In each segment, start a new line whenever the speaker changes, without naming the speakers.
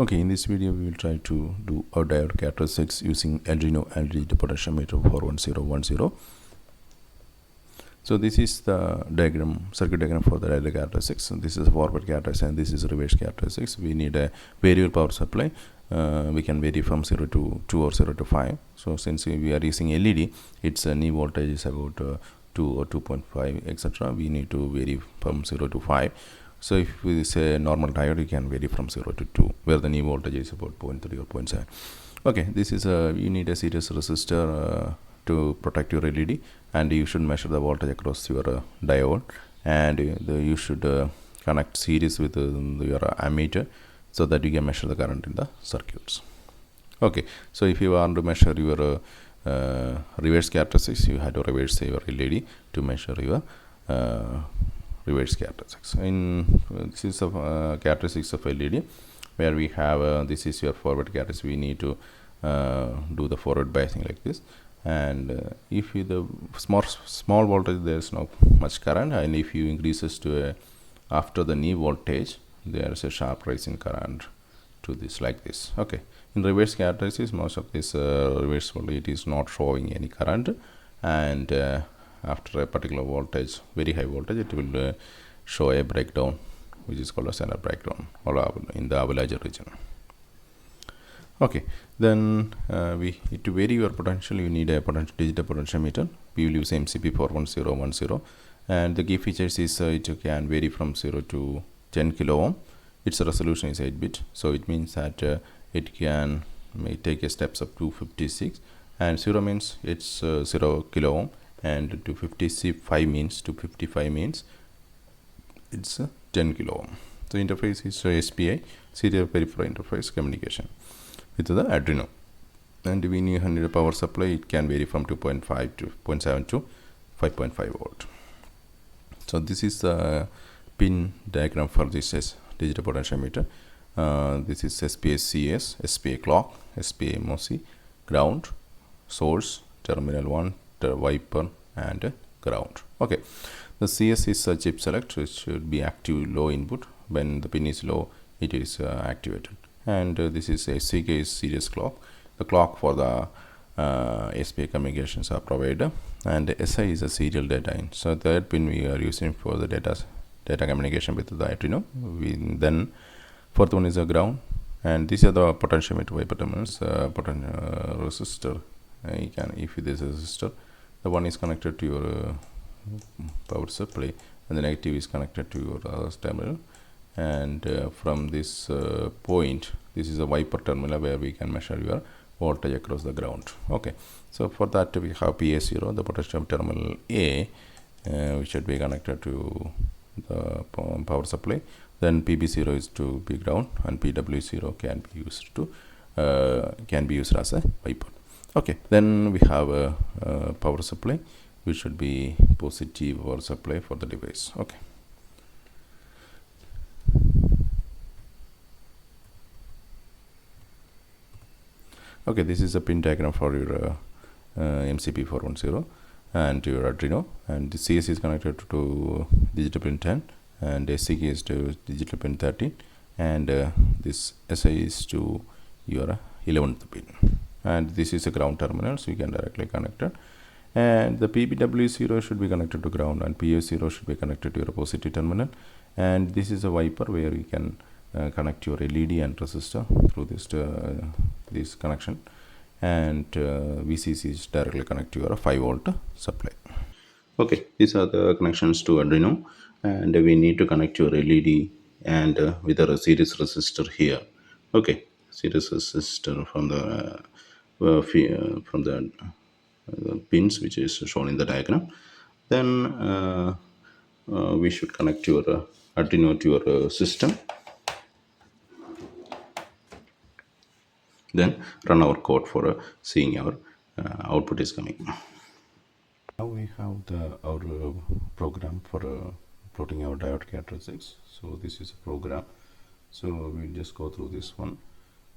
Okay, in this video we will try to do a diode characteristics using Arduino IDE potentiometer41010. So this is the circuit diagram for the diode characteristics. So this is forward characteristics and this is reverse characteristics. We need a variable power supply. We can vary from 0 to 2 or 0 to 5. So since we are using LED, its knee voltage is about 2 or 2.5 etc. We need to vary from 0 to 5. So if we say normal diode, you can vary from 0 to 2, where the knee voltage is about 0.3 or 0.7. Okay, this is you need a series resistor to protect your LED, and you should measure the voltage across your diode, and you should connect series with your ammeter so that you can measure the current in the circuits. Okay, so if you want to measure your reverse characteristics, you have to reverse your LED to measure your reverse characteristics. This is the characteristics of LED, where we have this is your forward characteristics. We need to do the forward biasing like this, and if you the small voltage, there is not much current, and if you increases to after the knee voltage, there is a sharp rise in current to this like this. Okay, in reverse characteristics, most of this reverse voltage is not showing any current, and after a particular voltage, very high voltage, it will show a breakdown, which is called a center breakdown, or in the avalanche region. Okay, then to vary your potential, you need a digital potentiometer. We will use MCP41010, and the key features is it can vary from 0 to 10 kilo ohm. Its resolution is 8-bit, so it means that it can take a steps up to 56, and 0 means it's 0 kilo ohm, and to 55 means it's 10 kilo ohm. So interface is SPI, serial peripheral interface communication with the Arduino, and we need a power supply. It can vary from 2.5 to 0.7 to 5.5 volt. So this is the pin diagram for this digital potentiometer. This is SPI CS, SPI clock, SPI MOSI, ground, source, terminal 1, wiper, and ground. Okay, the CS is a chip select, which should be active low input. When the pin is low, it is activated. And this is SCK is series clock. The clock for the SPI communications are provided, and SI is a serial data in. So third pin we are using for the data communication with the Arduino. Then fourth one is a ground, and these are the potentiometer wiper terminals. Resistor. You can, if this is a resistor, the one is connected to your power supply, and the negative is connected to your terminal. And from this point, this is a wiper terminal where we can measure your voltage across the ground. Okay, so for that we have PA0, the potential terminal A, which should be connected to the power supply. Then PB0 is to be ground, and PW0 can be used as a wiper. Okay, then we have a power supply, which should be positive power supply for the device. Okay. Okay, this is a pin diagram for your MCP410 and your Arduino, and the CS is connected to digital pin 10, and SCK is to digital pin 13, and this SI is to your 11th pin. And this is a ground terminal, so you can directly connect it. And the PBW0 should be connected to ground, and PA0 should be connected to your positive terminal. And this is a wiper where you can connect your LED and resistor through this connection. And VCC is directly connected to your 5-volt supply. Okay, these are the connections to Arduino, and we need to connect your LED and with a series resistor here. Okay, series resistor from the pins which is shown in the diagram. Then we should connect your Arduino to your system, then run our code for seeing our output is coming. Now we have our program for plotting our diode characteristics. So this is a program, so we'll just go through this one.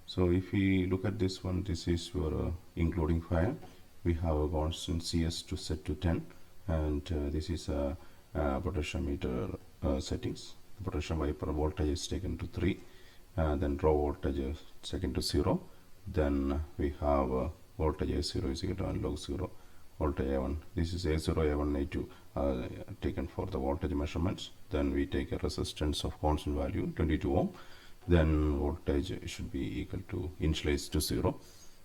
So if we look at this one, this is your including file. We have a constant CS to set to 10, and this is a potentiometer settings. The potential wiper voltage is taken to 3, then raw voltage is taken to 0. Then we have voltage A0 is equal to analog 0, voltage A1. This is A0, A1, A2 taken for the voltage measurements. Then we take a resistance of constant value 22 ohm. Then voltage should be equal to initialized to 0.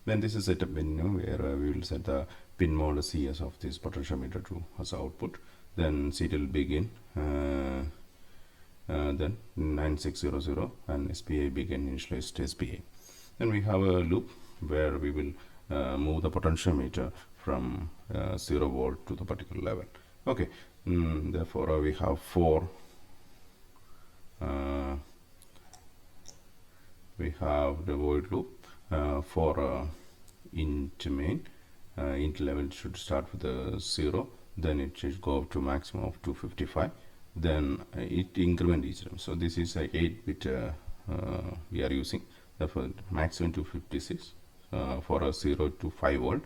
Then this is setup menu where we will set the pin mode CS of this potentiometer to as output. Then serial begin, then 9600 and SPI begin initialized SPI. Then we have a loop where we will move the potentiometer from 0 volt to the particular level. Okay, therefore we have we have the void loop for int main. Int level should start with a 0, then it should go up to maximum of 255. Then it increment each time. So this is a 8-bit we are using. Therefore maximum 256 for a 0 to 5 volt.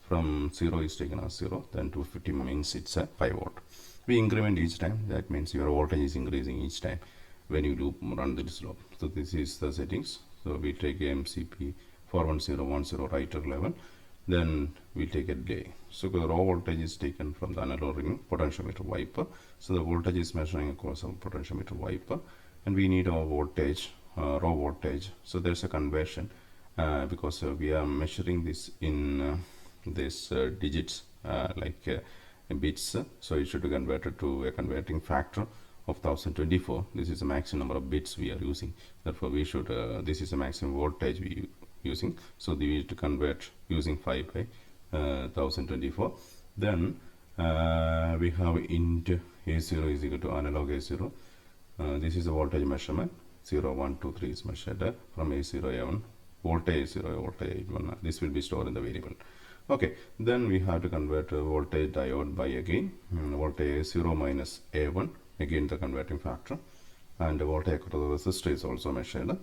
From 0 is taken as 0, then 250 means it's a 5 volt. We increment each time. That means your voltage is increasing each time when you loop run this loop. So this is the settings. So we take MCP 41010 writer level. Then we take a delay. So the raw voltage is taken from the analog ring potentiometer wiper. So the voltage is measuring across a potentiometer wiper, and we need our voltage, raw voltage. So there's a conversion because we are measuring this in this digits like bits. So it should be converted to a converting factor of 1024. This is the maximum number of bits we are using. Therefore we should this is the maximum voltage we using. So we need to convert using 5 by 1024. Then we have int A0 is equal to analog A0. This is the voltage measurement. 0, 1, 2, 3 is measured from A0, A1, voltage A0, voltage A1. This will be stored in the variable. Okay, then we have to convert voltage diode by again voltage A0 minus A1, again the converting factor, and the voltage across the resistor is also measured,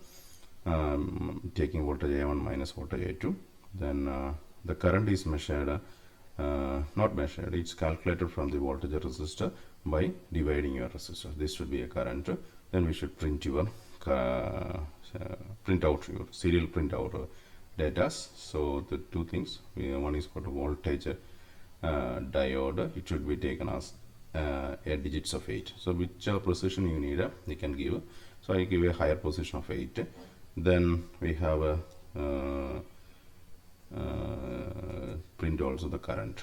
taking voltage A1 minus voltage A2. Then the current is measured, not measured, it's calculated from the voltage resistor by dividing your resistor. This should be a current. Then we should print your print out your serial print out data. So the two things, one is called voltage diode. It should be taken as 8 digits of 8. So whichever precision you need, you can give. So I give a higher position of 8. Then we have a print also the current.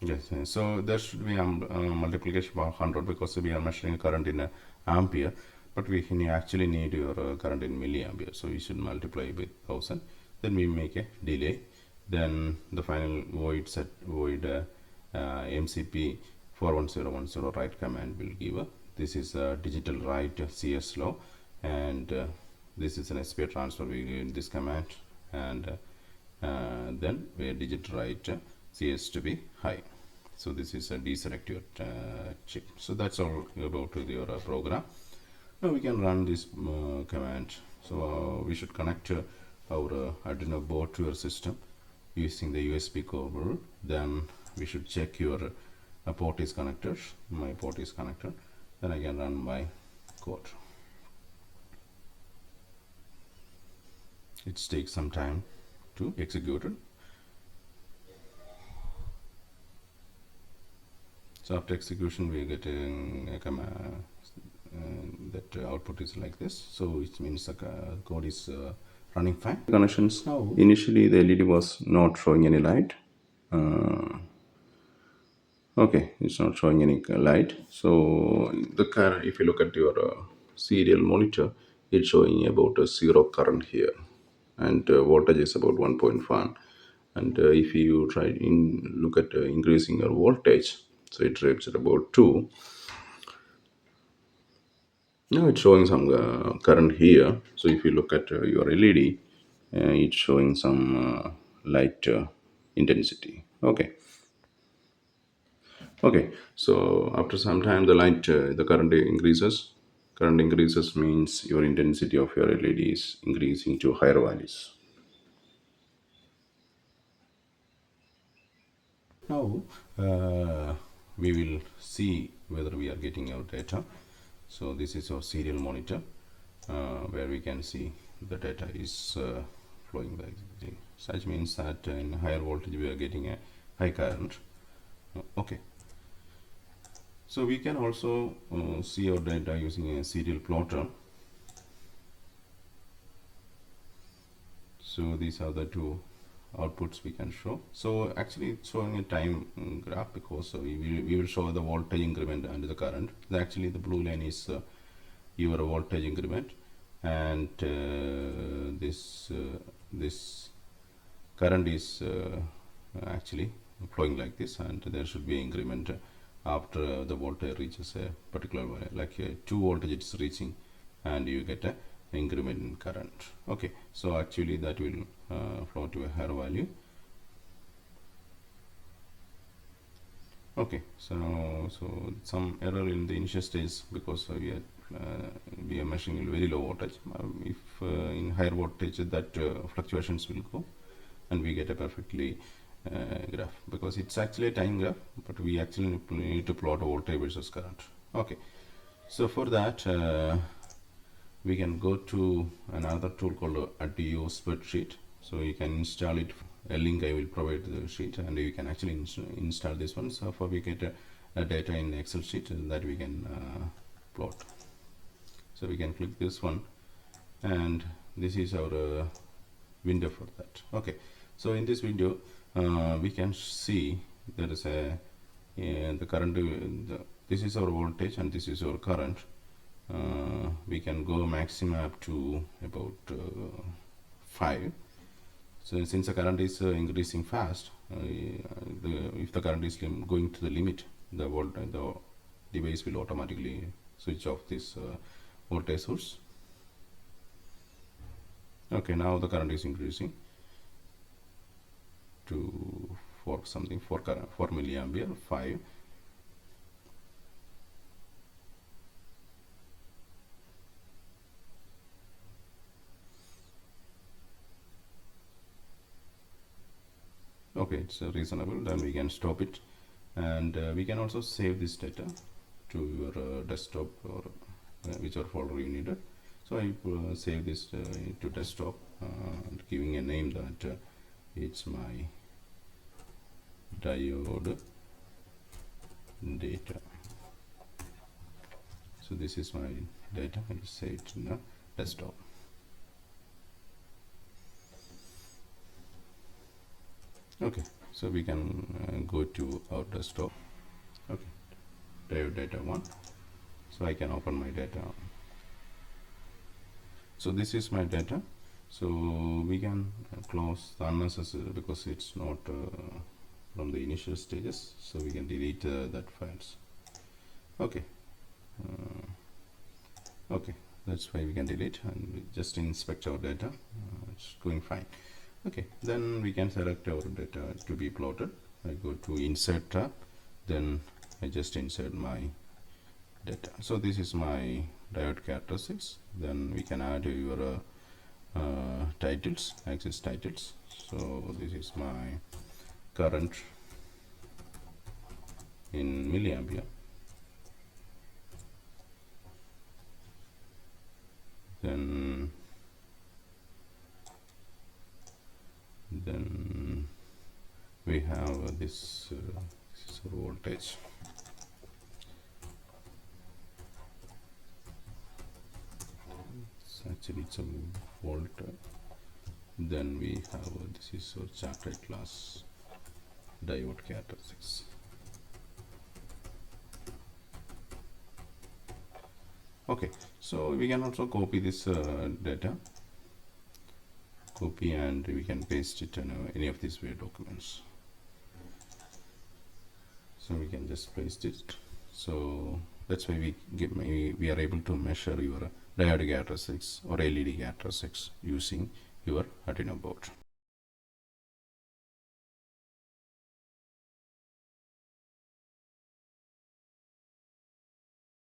Yes, so there should be multiplication by 100 because we are measuring current in ampere, but we actually need your current in milliampere. So we should multiply with 1000. Then we make a delay. Then the final void set void MCP 41010 write command will give. This is a digitalWrite CS low, and this is an SPI transfer. We give this command, and then we digitalWrite CS to be high. So this is a deselect your chip. So that's all about your program. Now we can run this command. So we should connect our Arduino board to your system using the USB cable. Then we should check your port is connected. My port is connected. Then I can run my code. It takes some time to execute it. So after execution we get a command that output is like this. So it means the code is running fine. Connections now. Initially the LED was not showing any light. Okay, it's not showing any light. So the current, if you look at your serial monitor, it's showing about a 0 current here, and voltage is about 1.1. And if you try look at increasing your voltage, so it reaches at about 2. Now it's showing some current here. So if you look at your LED, it's showing some light intensity. Okay, so after some time the light the current increases. Current increases means your intensity of your LED is increasing to higher values. Now we will see whether we are getting our data. So this is our serial monitor. where we can see the data is flowing like this. Such means that in higher voltage we are getting a high current. Okay, so we can also see our data using a serial plotter. So these are the two outputs we can show. So actually it's showing a time graph, because we will show the voltage increment and the current. Actually the blue line is your voltage increment, and this current is actually flowing like this, and there should be increment after the voltage reaches a particular value, like 2 voltage it's reaching, and you get a increment in current. Okay, so actually that will flow to a higher value. Okay, so some error in the initial stage, because we are measuring very low voltage. If in higher voltage, that fluctuations will go, and we get a perfectly graph, because it's actually a time graph, but we actually need to plot voltage versus current. Okay, so for that we can go to another tool called Arduino spreadsheet. So you can install it. A link I will provide the sheet, and you can actually install this one. So for we get a data in the Excel sheet that we can plot. So we can click this one, and this is our window for that. Okay, so in this window we can see there is a the current, this is our voltage and this is our current. We can go maximum up to about 5. So since the current is increasing fast, if the current is going to the limit, the device will automatically switch off this voltage source. Okay, now the current is increasing to 4 milliampere, 5. Okay, it's reasonable. Then we can stop it, and we can also save this data to your desktop, or whichever folder you needed. So I save this to desktop, giving a name that it's my diode data. So this is my data. I just save it in the desktop. Okay, so we can go to our desktop. Okay, diode data 1. So I can open my data. So this is my data. So we can close the unnecessary, because it's not from the initial stages. So we can delete that files. Okay. Okay, that's why we can delete, and we just inspect our data. It's going fine. Okay, then we can select our data to be plotted. I go to insert tab, then I just insert my data. So this is my diode characteristics. Then we can add your titles, axis titles. So this is my current in milliampere. Then we have this is our voltage. Actually it's a volt. Then we have this is our charted class diode characteristics. Okay, so we can also copy this data, and we can paste it in any of these Word documents. So we can just paste it. So that's why we are able to measure your diode characteristics or LED characteristics using your Arduino board.